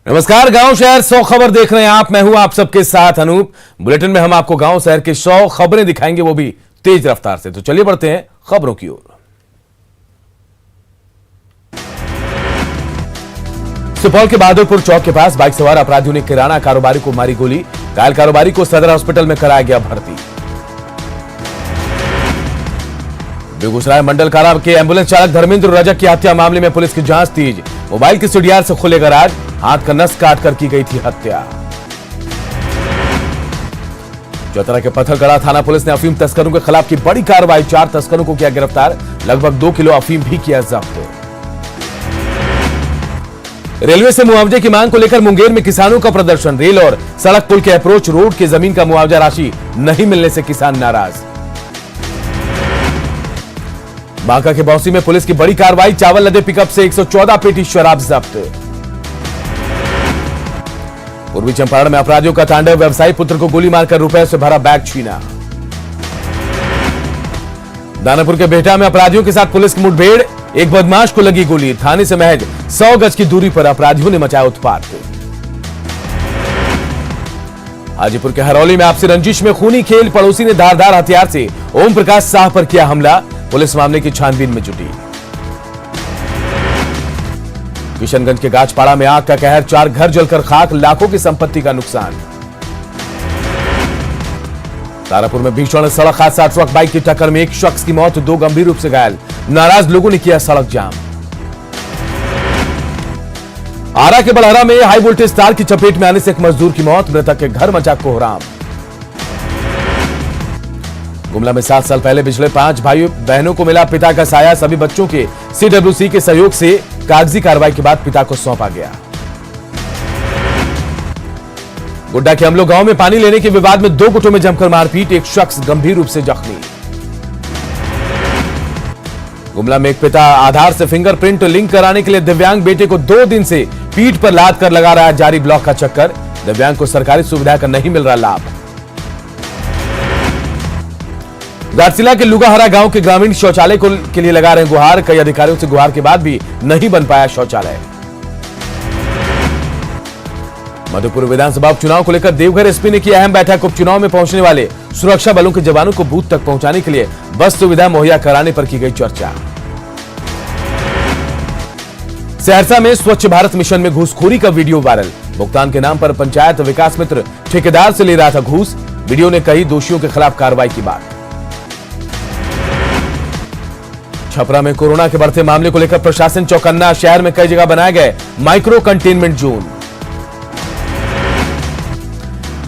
नमस्कार, गांव शहर 100 खबर देख रहे हैं आप। मैं हूं आप सबके साथ अनूप। बुलेटिन में हम आपको गांव शहर के 100 खबरें दिखाएंगे, वो भी तेज रफ्तार से। तो चलिए बढ़ते हैं खबरों की ओर। सुपौल के बहादुरपुर चौक के पास बाइक सवार अपराधियों ने किराना कारोबारी को मारी गोली। घायल कारोबारी को सदर हॉस्पिटल में कराया गया भर्ती। बेगूसराय मंडल कारा के एम्बुलेंस चालक धर्मेंद्र रजक की हत्या मामले में पुलिस की जांच तेज। मोबाइल की सीडीआर से खुले गराज, हाथ का नस काटकर की गई थी हत्या। चौतरा के पत्थरगढ़ा थाना पुलिस ने अफीम तस्करों के खिलाफ की बड़ी कार्रवाई। 4 तस्करों को किया गिरफ्तार, लगभग 2 किलो अफीम भी किया जब्त। रेलवे से मुआवजे की मांग को लेकर मुंगेर में किसानों का प्रदर्शन। रेल और सड़क पुल के अप्रोच रोड की जमीन का मुआवजा राशि नहीं मिलने से किसान नाराज। बांका के बौसी में पुलिस की बड़ी कार्रवाई। चावल लदे पिकअप से 114 पेटी शराब जब्त। पूर्वी चंपारण में अपराधियों का तांडव। व्यवसायी पुत्र को गोली मारकर रुपए से भरा बैग छीना। दानापुर के बेहटा में अपराधियों के साथ पुलिस की मुठभेड़। एक बदमाश को लगी गोली। थाने से महज 100 गज की दूरी पर अपराधियों ने मचाया उत्पात। हाजीपुर के हरौली में आपसी रंजिश में खूनी खेल। पड़ोसी ने धारदार हथियार से ओम प्रकाश साह पर किया हमला। पुलिस मामले की छानबीन में जुटी। किशनगंज के गाछपाड़ा में आग का कहर। 4 घर जलकर खाक, लाखों की संपत्ति का नुकसान। तारापुर में भीषण सड़क हादसा। ट्रक बाइक की टक्कर में एक शख्स की मौत, 2 गंभीर रूप से घायल। नाराज लोगों ने किया सड़क जाम। आरा के बलहरा में हाई वोल्टेज तार की चपेट में आने से एक मजदूर की मौत, मृतक के घर मचा कोहराम। गुमला में 7 साल पहले बिछड़े 5 भाई बहनों को मिला पिता का साया। सभी बच्चों के सीडब्ल्यूसी के सहयोग से कागजी कार्रवाई के बाद पिता को सौंपा गया। गुड्डा के अमलो गांव में पानी लेने के विवाद में 2 गुटों में जमकर मारपीट, एक शख्स गंभीर रूप से जख्मी। गुमला में एक पिता आधार से फिंगरप्रिंट लिंक कराने के लिए दिव्यांग बेटे को 2 दिन से पीठ पर लाद कर लगा रहा है जारी ब्लॉक का चक्कर। दिव्यांग को सरकारी सुविधा का नहीं मिल रहा लाभ। घाटशिला के लुगाहरा गांव के ग्रामीण शौचालय के लिए लगा रहे गुहार। कई अधिकारियों से गुहार के बाद भी नहीं बन पाया शौचालय। मधुपुर विधानसभा उपचुनाव को लेकर देवघर एसपी ने की अहम बैठक। उपचुनाव में पहुंचने वाले सुरक्षा बलों के जवानों को बूथ तक पहुंचाने के लिए बस सुविधा मुहैया कराने पर की गई चर्चा। सहरसा में स्वच्छ भारत मिशन में घूसखोरी का वीडियो वायरल। भुगतान के नाम पर पंचायत विकास मित्र ठेकेदार से ले रहा था घूस। वीडियो ने कई दोषियों के खिलाफ कार्रवाई की बात। छपरा में कोरोना के बढ़ते मामले को लेकर प्रशासन चौकन्ना। शहर में कई जगह बनाए गए micro containment zone.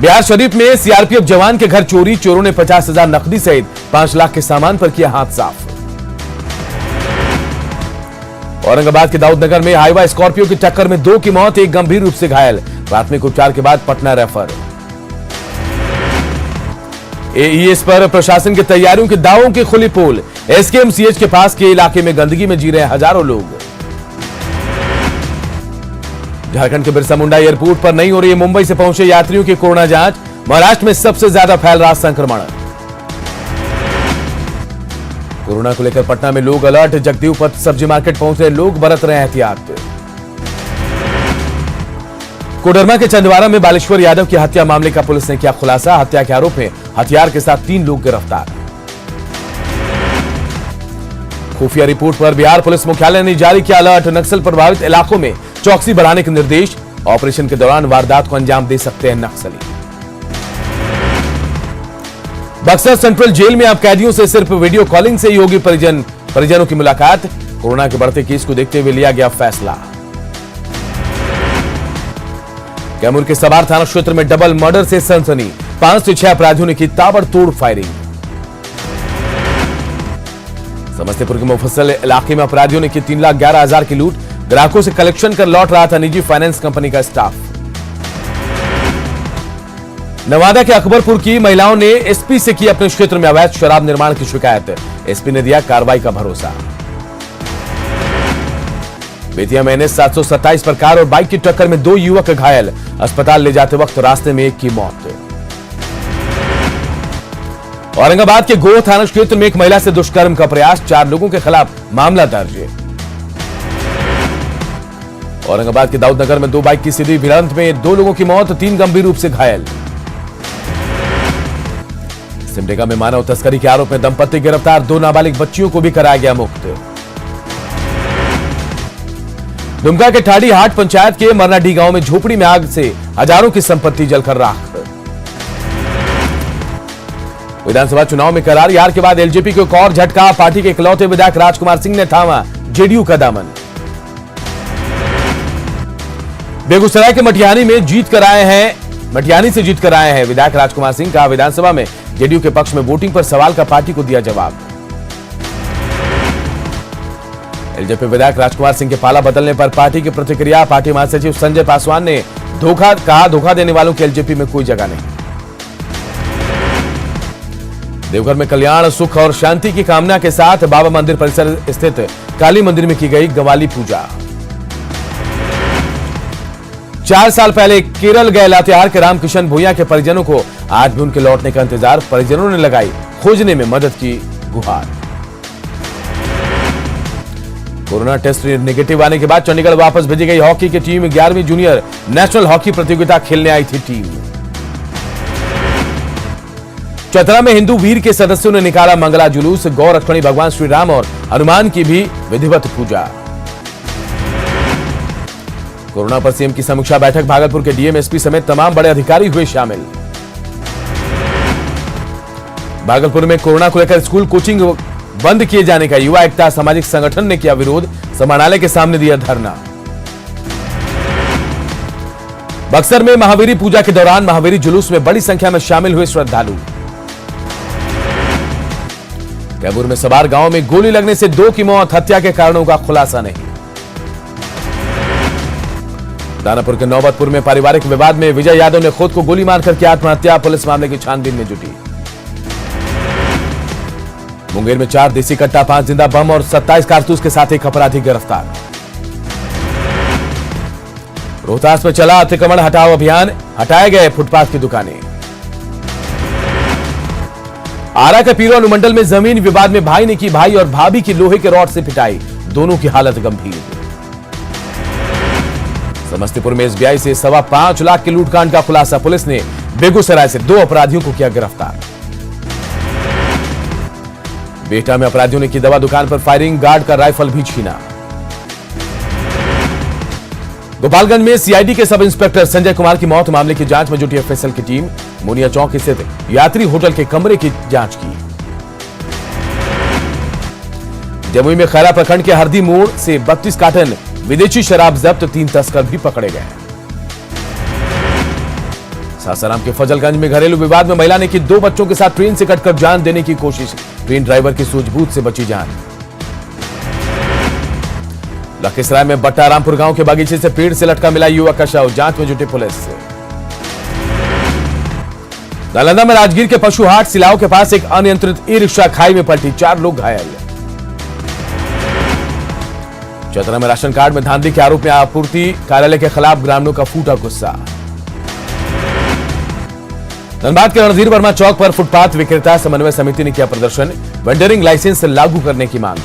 Bihar Sharif में सीआरपीएफ जवान के घर चोरी। चोरों ने 50,000 नकदी सहित 5 लाख के सामान पर किया हाथ साफ। औरंगाबाद के दाऊदनगर में हाईवा स्कॉर्पियो की टक्कर में 2 की मौत, एक गंभीर रूप से घायल। प्राथमिक उपचार के बाद पटना रेफर। एईएस पर प्रशासन की तैयारियों के दावों की खुली पोल। एसकेएमसीएच के पास के इलाके में गंदगी में जी रहे हजारों लोग। झारखंड के बिरसा मुंडा एयरपोर्ट पर नहीं हो रही है मुंबई से पहुंचे यात्रियों की कोरोना जांच। महाराष्ट्र में सबसे ज्यादा फैल रहा संक्रमण। कोरोना को लेकर पटना में लोग अलर्ट। जगदीवपत सब्जी मार्केट पहुंच रहे लोग बरत रहे एहतियात। कोडरमा के चंदवारा में बालेश्वर यादव की हत्या मामले का पुलिस ने किया खुलासा। हत्या के आरोप में हथियार के साथ 3 लोग गिरफ्तार। खुफिया रिपोर्ट पर बिहार पुलिस मुख्यालय ने जारी किया अलर्ट। नक्सल प्रभावित इलाकों में चौकसी बढ़ाने के निर्देश। ऑपरेशन के दौरान वारदात को अंजाम दे सकते हैं नक्सली। बक्सर सेंट्रल जेल में अब कैदियों से सिर्फ वीडियो कॉलिंग से योगी परिजनों की मुलाकात। कोरोना के बढ़ते केस को देखते हुए लिया गया फैसला। कैमूर के सबार थाना क्षेत्र में डबल मर्डर से सनसनी। 5 से 6 अपराधियों ने की ताबड़तोड़ फायरिंग। समस्तीपुर के मुफस्सल इलाके में अपराधियों ने की 3,11,000 की लूट। ग्राहकों से कलेक्शन कर लौट रहा था निजी फाइनेंस कंपनी का स्टाफ। नवादा के अकबरपुर की महिलाओं ने एसपी से की अपने क्षेत्र में अवैध शराब निर्माण की शिकायत। एसपी ने दिया कार्रवाई का भरोसा। बेतिया में NH 727 पर कार और बाइक की टक्कर में 2 युवक घायल। अस्पताल ले जाते वक्त रास्ते में एक की मौत। औरंगाबाद के गोह थाना क्षेत्र में एक महिला से दुष्कर्म का प्रयास। 4 लोगों के खिलाफ मामला दर्ज। औरंगाबाद के दाऊदनगर में 2 बाइक की सीधी भिड़ंत में 2 लोगों की मौत, 3 गंभीर रूप से घायल। सिमडेगा में मानव तस्करी के आरोप में दंपति गिरफ्तार, 2 नाबालिग बच्चियों को भी कराया गया मुक्त। दुमका के ठाड़ी हाट पंचायत के मरनाडीह गांव में झोपड़ी में आग से हजारों की संपत्ति जलकर राख। विधानसभा चुनाव में करारी हार के बाद एलजेपी को एक और झटका, पार्टी के इकलौते विधायक राजकुमार सिंह ने थामा जेडीयू का दामन। बेगूसराय के मटिहानी से जीत कर आए हैं विधायक राजकुमार सिंह का विधानसभा में जेडीयू के पक्ष में वोटिंग पर सवाल का पार्टी को दिया जवाब। एलजेपी विधायक राजकुमार सिंह के पाला बदलने पर पार्टी की प्रतिक्रिया, पार्टी महासचिव संजय पासवान ने धोखा देने वालों की एलजेपी में कोई जगह नहीं। देवघर में कल्याण, सुख और शांति की कामना के साथ बाबा मंदिर परिसर स्थित काली मंदिर में की गई गवाली पूजा। 4 साल पहले केरल गए लातेहार के रामकिशन भूया के परिजनों को आज भी उनके लौटने का इंतजार, परिजनों ने लगाई खोजने में मदद की गुहार। कोरोना टेस्ट नेगेटिव आने के बाद चंडीगढ़ वापस भेजी गई हॉकी की टीम। 11वीं जूनियर नेशनल हॉकी प्रतियोगिता खेलने आई थी टीम। चतरा में हिंदू वीर के सदस्यों ने निकाला मंगला जुलूस, गौ रक्षणी भगवान श्री राम और हनुमान की भी विधिवत पूजा। कोरोना पर सीएम की समीक्षा बैठक, भागलपुर के डीएम एसपी समेत तमाम बड़े अधिकारी हुए शामिल। भागलपुर में कोरोना को लेकर स्कूल कोचिंग बंद किए जाने का युवा एकता सामाजिक संगठन ने किया विरोध, समाहरणालय के सामने दिया धरना। बक्सर में महावीरी पूजा के दौरान महावीरी जुलूस में बड़ी संख्या में शामिल हुए श्रद्धालु। कैमूर में सवार गांव में गोली लगने से 2 की मौत, हत्या के कारणों का खुलासा नहीं। दानापुर के नौबतपुर में पारिवारिक विवाद में विजय यादव ने खुद को गोली मारकर की आत्महत्या, पुलिस मामले की छानबीन में जुटी। मुंगेर में 4 देसी कट्टा, 5 जिंदा बम और 27 कारतूस के साथ एक अपराधी गिरफ्तार। रोहतास में चला अतिक्रमण हटाओ अभियान, हटाए गए फुटपाथ की दुकानें। आरा के पीरो अनुमंडल में जमीन विवाद में भाई ने की भाई और भाभी की लोहे के रॉड से पिटाई, दोनों की हालत गंभीर। समस्तीपुर में एसबीआई से 5.25 लाख के लूटकांड का खुलासा, पुलिस ने बेगूसराय से 2 अपराधियों को किया गिरफ्तार। बेहटा में अपराधियों ने की दवा दुकान पर फायरिंग, गार्ड का राइफल भी छीना। गोपालगंज में सीआईडी के सब इंस्पेक्टर संजय कुमार की मौत मामले की जांच में जुटी एफएसएल की टीम, मुनिया चौक स्थित यात्री होटल के कमरे की जांच की। जमुई में खैरा प्रखंड के हरदी मोड़ से 32 कार्टन विदेशी शराब जब्त, 3 तस्कर भी पकड़े गए। सासाराम के फजलगंज में घरेलू विवाद में महिला ने की 2 बच्चों के साथ ट्रेन से कटकर जान देने की कोशिश, ट्रेन ड्राइवर की सूझबूझ से बची जान। लखीसराय में बट्टा रामपुर गांव के बगीचे से पेड़ से लटका मिला युवक का शव, जांच में जुटी पुलिस। नालंदा में राजगीर के पशु हाट सिलाव के पास एक अनियंत्रित ई रिक्शा खाई में पलटी, 4 लोग घायल। चतरा में राशन कार्ड में धांधली के आरोप में आपूर्ति कार्यालय के खिलाफ ग्रामीणों का फूटा गुस्सा। धनबाद के रणधीर वर्मा चौक पर फुटपाथ विक्रेता समन्वय समिति ने किया प्रदर्शन, वेंडरिंग लाइसेंस लागू करने की मांग।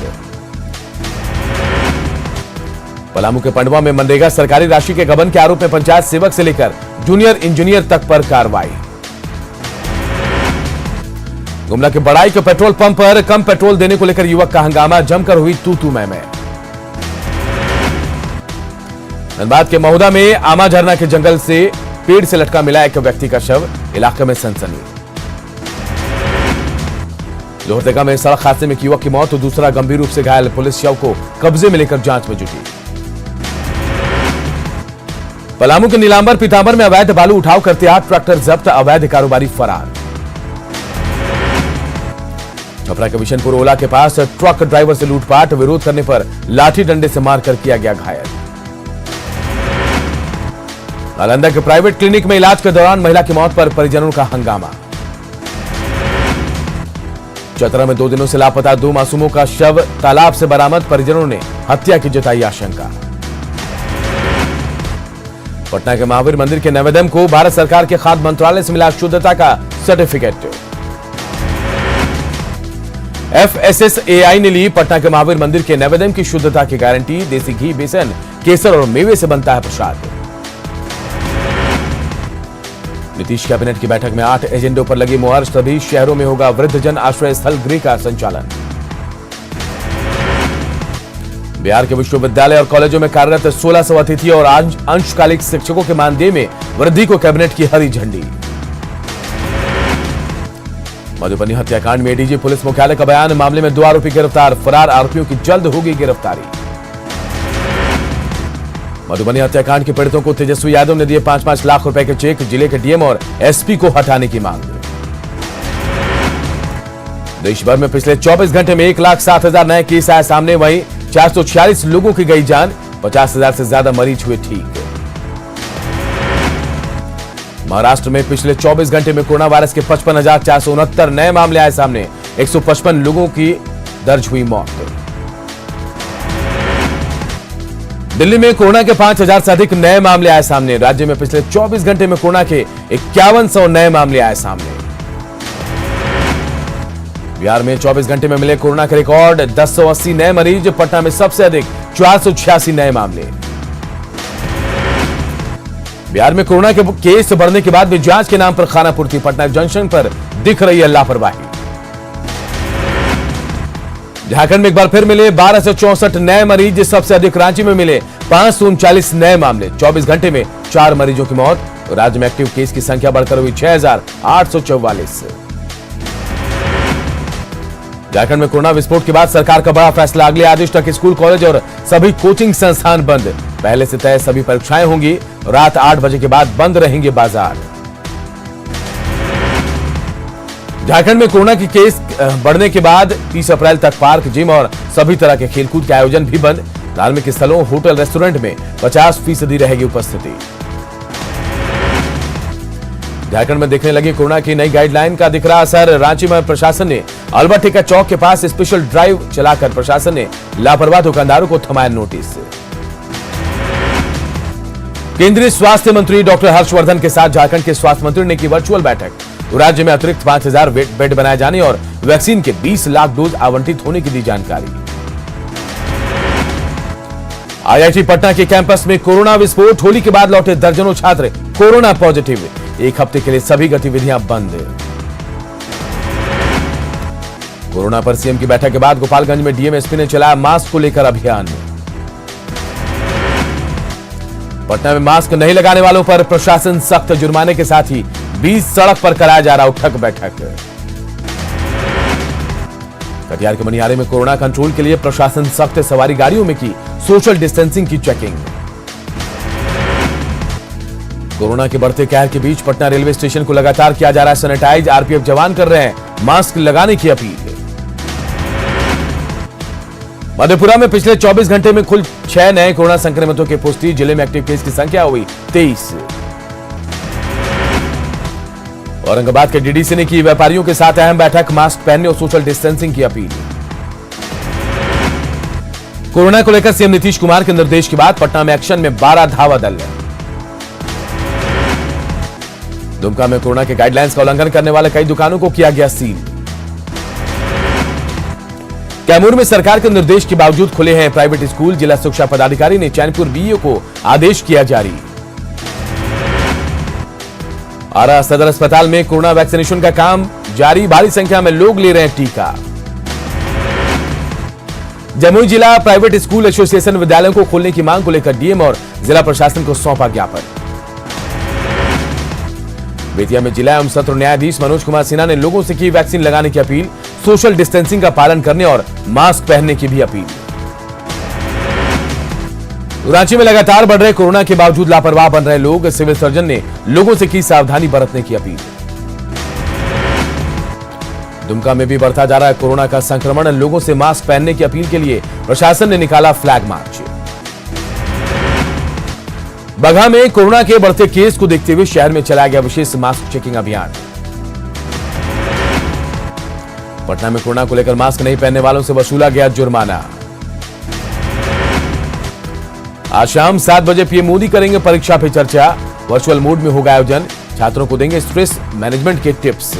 पलामू के पंडवा में मनरेगा सरकारी राशि के गबन के आरोप में पंचायत सेवक से लेकर जूनियर इंजीनियर तक पर कार्रवाई। गुमला के बड़ाई के पेट्रोल पंप पर कम पेट्रोल देने को लेकर युवक का हंगामा, जमकर हुई तू मैं। धनबाद के महुदा में आमा झरना के जंगल से पेड़ से लटका मिला एक व्यक्ति का शव, इलाके में सनसनी। लोहरदगा में सड़क हादसे में एक युवक की मौत तो दूसरा गंभीर रूप से घायल, पुलिस शव को कब्जे में लेकर जांच में जुटी। पलामू के नीलांबर पीतांबर में अवैध बालू उठाव करते 8 ट्रैक्टर जब्त, अवैध कारोबारी फरार। छपरा के बिशनपुर ओला के पास ट्रक ड्राइवर से लूटपाट, विरोध करने पर लाठी डंडे से मारकर किया गया घायल। नालंदा के प्राइवेट क्लिनिक में इलाज के दौरान महिला की मौत पर परिजनों का हंगामा। चतरा में 2 दिनों से लापता 2 मासूमों का शव तालाब से बरामद, परिजनों ने हत्या की जताई आशंका। पटना के महावीर मंदिर के नैवेद्यम को भारत सरकार के खाद्य मंत्रालय से मिला शुद्धता का सर्टिफिकेट। FSSAI ने ली पटना के महावीर मंदिर के नैवेद्यम की शुद्धता की गारंटी, देसी घी, बेसन केसर और मेवे से बनता है प्रसाद। नीतीश कैबिनेट की बैठक में 8 एजेंडों पर लगी मुहर। सभी शहरों में होगा वृद्धजन आश्रय स्थल गृह का संचालन। बिहार के विश्वविद्यालय और कॉलेजों में कार्यरत 1600 अतिथि और अंशकालिक शिक्षकों के मानदेय में वृद्धि को कैबिनेट की हरी झंडी। मधुबनी हत्याकांड में एडीजी पुलिस मुख्यालय का बयान। मामले में 2 आरोपी गिरफ्तार। फरार आरोपियों की जल्द होगी गिरफ्तारी। मधुबनी हत्याकांड के पीड़ितों को तेजस्वी यादव ने दिए 5-5 लाख रुपए के चेक। जिले के डीएम और एसपी को हटाने की मांग। देश भर में पिछले 24 घंटे में 1,07,000 नए केस आए सामने। वहीं 446 लोगों की गई जान। 50,000 से ज्यादा मरीज हुए ठीक। महाराष्ट्र में पिछले 24 घंटे में कोरोना वायरस के 55,469 नए मामले आए सामने। 155 लोगों की दर्ज हुई मौत। दिल्ली में कोरोना के 5,000 से अधिक नए मामले आए सामने। राज्य में पिछले 24 घंटे में कोरोना के 5100 नए मामले आए सामने। बिहार में 24 घंटे में मिले कोरोना के रिकॉर्ड 1080 नए मरीज। पटना में सबसे अधिक 486 नए मामले। बिहार में कोरोना के केस बढ़ने के बाद भी जांच के नाम पर खानापूर्ति। पटना जंक्शन पर दिख रही है लापरवाही। झारखंड में एक बार फिर मिले 1264 नए मरीज। सबसे अधिक रांची में मिले 539 नए मामले। 24 घंटे में 4 मरीजों की मौत। राज्य में एक्टिव केस की संख्या बढ़कर हुई 6,844। झारखंड में कोरोना विस्फोट के बाद सरकार का बड़ा फैसला। अगले आदेश तक स्कूल, कॉलेज और सभी कोचिंग संस्थान बंद। पहले से तय सभी परीक्षाएं होंगी। रात 8 बजे के बाद बंद रहेंगे बाजार। झारखंड में कोरोना की केस बढ़ने के बाद 30 अप्रैल तक पार्क, जिम और सभी तरह के खेलकूद के आयोजन भी बंद। धार्मिक स्थलों, होटल, रेस्टोरेंट में 50% रहेगी उपस्थिति। झारखंड में दिखने लगी कोरोना की नई गाइडलाइन का दिख रहा असर। रांची में प्रशासन ने अल्बर्ट चौक के पास स्पेशल ड्राइव चलाकर प्रशासन ने लापरवाह दुकानदारों को थमाया नोटिस। केंद्रीय स्वास्थ्य मंत्री डॉक्टर हर्षवर्धन के साथ झारखंड के स्वास्थ्य मंत्री ने की वर्चुअल बैठक। राज्य में अतिरिक्त 5,000 बेड बनाए जाने और वैक्सीन के 20 लाख डोज आवंटित होने की दी जानकारी। आईआईटी पटना के कैंपस में कोरोना विस्फोट। होली के बाद लौटे दर्जनों छात्र कोरोना पॉजिटिव। 1 हफ्ते के लिए सभी गतिविधियां बंद। कोरोना पर सीएम की बैठक के बाद गोपालगंज में डीएम एसपी ने चलाया मास्क को लेकर अभियान। पटना में मास्क नहीं लगाने वालों पर प्रशासन सख्त। जुर्माने के साथ ही 20 सड़क पर कराया जा रहा उठक बैठक। कटिहार के मनिहारी में कोरोना कंट्रोल के लिए प्रशासन सख्त। सवारी गाड़ियों में की सोशल डिस्टेंसिंग की चेकिंग। कोरोना के बढ़ते कहर के बीच पटना रेलवे स्टेशन को लगातार किया जा रहा है सैनिटाइज। आरपीएफ जवान कर रहे हैं मास्क लगाने की अपील। मधेपुरा में पिछले 24 घंटे में कुल 6 नए कोरोना संक्रमितों की पुष्टि। जिले में एक्टिव केस की संख्या हुई 23। औरंगाबाद के डीडीसी ने की व्यापारियों के साथ अहम बैठक। मास्क पहनने और सोशल डिस्टेंसिंग की अपील। कोरोना को लेकर सीएम नीतीश कुमार के निर्देश के बाद पटना में एक्शन में 12 धावा दल। दुमका में कोरोना के गाइडलाइंस का उल्लंघन करने वाले कई दुकानों को किया गया सील। कैमूर में सरकार के निर्देश के बावजूद खुले हैं प्राइवेट स्कूल। जिला शिक्षा पदाधिकारी ने चैनपुर बीईओ को आदेश किया जारी। आरा सदर अस्पताल में कोरोना वैक्सीनेशन का काम जारी। भारी संख्या में लोग ले रहे हैं टीका। जमुई जिला प्राइवेट स्कूल एसोसिएशन विद्यालयों को खोलने की मांग को लेकर डीएम और जिला प्रशासन को सौंपा ज्ञापन। बेतिया में जिला एवं सत्र न्यायाधीश मनोज कुमार सिन्हा ने लोगों से की वैक्सीन लगाने की अपील। सोशल डिस्टेंसिंग का पालन करने और मास्क पहनने की भी अपील। रांची में लगातार बढ़ रहे कोरोना के बावजूद लापरवाह बन रहे लोग। सिविल सर्जन ने लोगों से की सावधानी बरतने की अपील। दुमका में भी बढ़ता जा रहा है कोरोना का संक्रमण। लोगों से मास्क पहनने की अपील के लिए प्रशासन ने निकाला फ्लैग मार्च। बगहा में कोरोना के बढ़ते केस को देखते हुए शहर में चलाया गया विशेष मास्क चेकिंग अभियान। पटना में कोरोना को लेकर मास्क नहीं पहनने वालों से वसूला गया जुर्माना। आज शाम 7 बजे पीएम मोदी करेंगे परीक्षा पे चर्चा। वर्चुअल मोड में होगा आयोजन। छात्रों को देंगे स्ट्रेस मैनेजमेंट के टिप्स।